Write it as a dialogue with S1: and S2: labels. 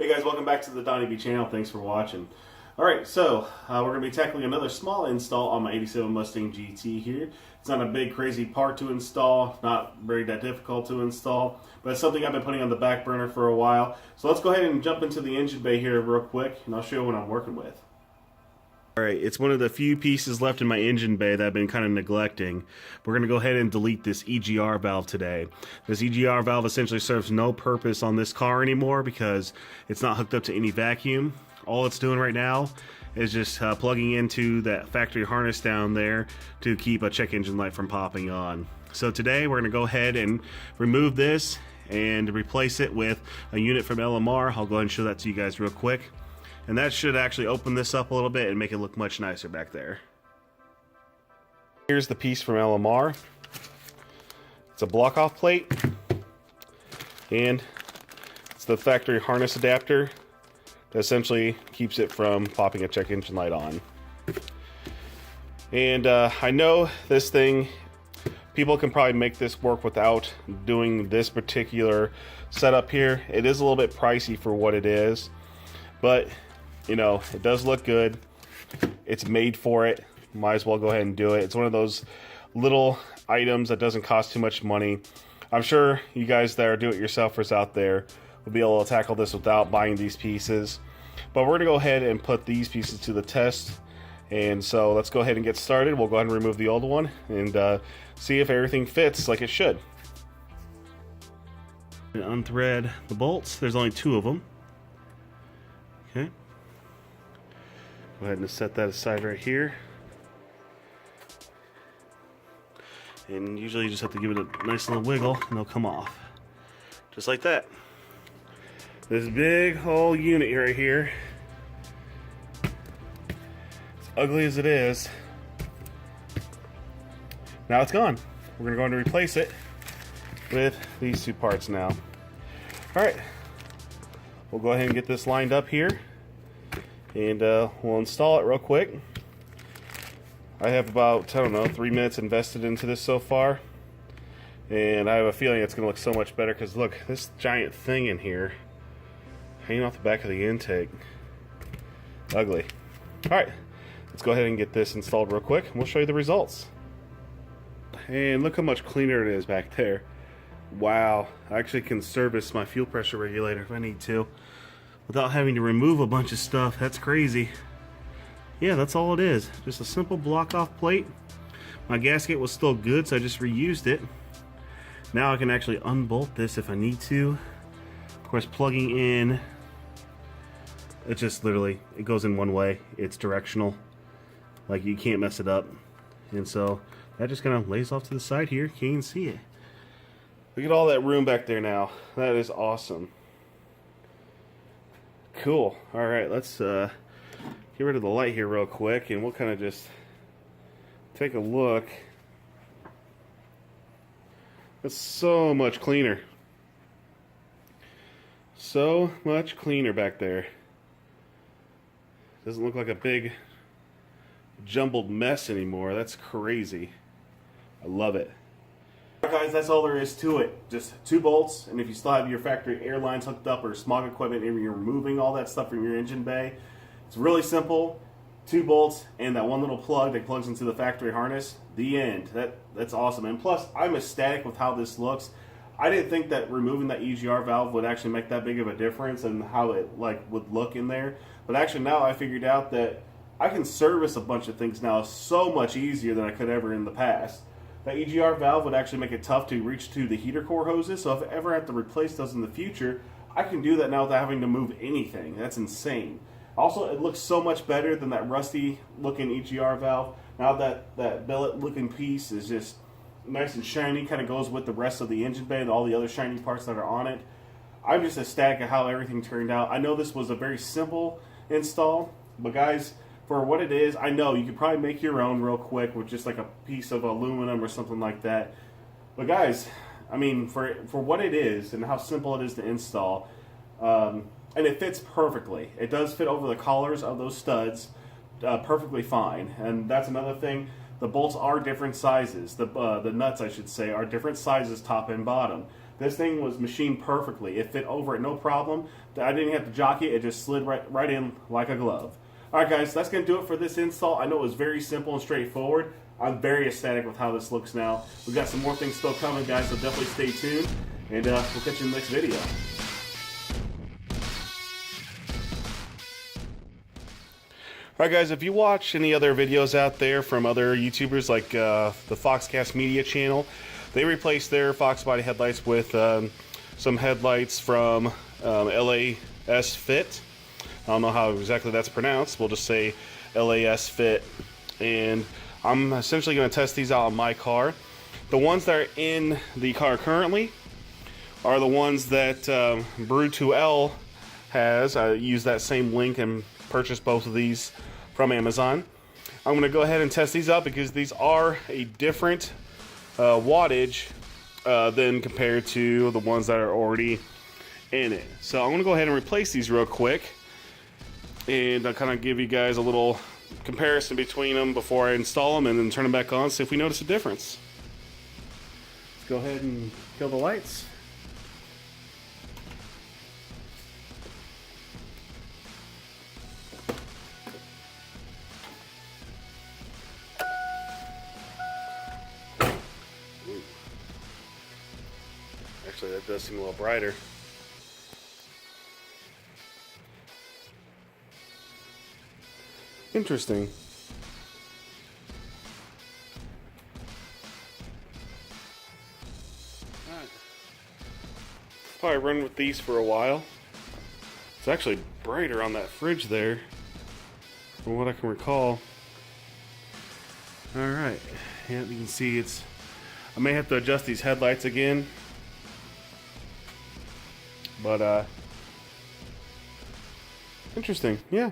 S1: Hey guys, welcome back to the Donnie B channel. Thanks for watching. Alright, so we're going to be tackling another small install on my 87 Mustang GT here. It's not a big crazy part to install, not very that difficult to install, but it's something I've been putting on the back burner for a while. So let's go ahead and jump into the engine bay here real quick, and I'll show you what I'm working with. Alright, it's one of the few pieces left in my engine bay that I've been kind of neglecting. We're going to go ahead and delete this EGR valve today. This EGR valve essentially serves no purpose on this car anymore because it's not hooked up to any vacuum. All it's doing right now is just plugging into that factory harness down there to keep a check engine light from popping on. So today we're going to go ahead and remove this and replace it with a unit from LMR. I'll go ahead and show that to you guys real quick. And that should actually open this up a little bit and make it look much nicer back there. Here's the piece from LMR. It's a block-off plate. And it's the factory harness adapter that essentially keeps it from popping a check engine light on. And I know this thing, people can probably make this work without doing this particular setup here. It is a little bit pricey for what it is, but you know, it does look good. It's made for it. Might as well go ahead and do it. It's one of those little items that doesn't cost too much money. I'm sure you guys that are do-it-yourselfers out there will be able to tackle this without buying these pieces. But we're going to go ahead and put these pieces to the test. And so let's go ahead and get started. We'll go ahead and remove the old one and see if everything fits like it should. And unthread the bolts. There's only 2 of them. Okay. Go ahead and set that aside right here. And usually you just have to give it a nice little wiggle and they'll come off. Just like that. This big whole unit right here, as ugly as it is, now it's gone. We're going to go in and replace it with these 2 parts now. Alright, we'll go ahead and get this lined up here. And we'll install it real quick. I have about, I don't know, 3 minutes invested into this so far. And I have a feeling it's going to look so much better because look, this giant thing in here hanging off the back of the intake. Ugly. Alright, let's go ahead and get this installed real quick and we'll show you the results. And look how much cleaner it is back there. Wow, I actually can service my fuel pressure regulator if I need to without having to remove a bunch of stuff. That's crazy. Yeah, that's all it is. Just a simple block-off plate. My gasket was still good, so I just reused it. Now I can actually unbolt this if I need to. Of course, plugging in, it just literally, it goes in one way. It's directional. Like, you can't mess it up. And so that just kind of lays off to the side here. Can't even see it. Look at all that room back there now. That is awesome. Cool. Alright, let's get rid of the light here real quick and we'll kind of just take a look. That's so much cleaner. So much cleaner back there. Doesn't look like a big jumbled mess anymore. That's crazy. I love it. Alright guys, that's all there is to it. Just 2 bolts, and if you still have your factory air lines hooked up or smog equipment and you're removing all that stuff from your engine bay, it's really simple. 2 bolts and that one little plug that plugs into the factory harness. The end. That's awesome. And plus, I'm ecstatic with how this looks. I didn't think that removing that EGR valve would actually make that big of a difference in how it would look in there. But actually now I figured out that I can service a bunch of things now so much easier than I could ever in the past. That EGR valve would actually make it tough to reach to the heater core hoses, so if I ever have to replace those in the future, I can do that now without having to move anything. That's insane. Also, it looks so much better than that rusty looking EGR valve. Now that billet looking piece is just nice and shiny, kind of goes with the rest of the engine bay and all the other shiny parts that are on it. I'm just ecstatic at how everything turned out. I know this was a very simple install, but guys, for what it is, I know you could probably make your own real quick with just like a piece of aluminum or something like that. But guys, I mean, for what it is and how simple it is to install, and it fits perfectly. It does fit over the collars of those studs perfectly fine. And that's another thing. The bolts are different sizes. The nuts, I should say, are different sizes, top and bottom. This thing was machined perfectly. It fit over it no problem. I didn't have to jockey it. It just slid right in like a glove. All right, guys, that's going to do it for this install. I know it was very simple and straightforward. I'm very ecstatic with how this looks now. We've got some more things still coming, guys, so definitely stay tuned. And we'll catch you in the next video. Alright guys, if you watch any other videos out there from other YouTubers like the Foxcast Media channel, they replaced their Fox Body headlights with some headlights from LASFIT. I don't know how exactly that's pronounced. We'll just say LASFIT. And I'm essentially going to test these out on my car. The ones that are in the car currently are the ones that Brew2L has. I used that same link and purchased both of these from Amazon. I'm going to go ahead and test these out because these are a different wattage than compared to the ones that are already in it. So I'm going to go ahead and replace these real quick, and I'll kind of give you guys a little comparison between them before I install them and then turn them back on, see if we notice a difference. Let's go ahead and kill the lights. Actually, that does seem a little brighter. Interesting. Alright. Probably run with these for a while. It's actually brighter on that fridge there, from what I can recall. Alright. Yeah, you can see it's... I may have to adjust these headlights again. But, interesting, yeah.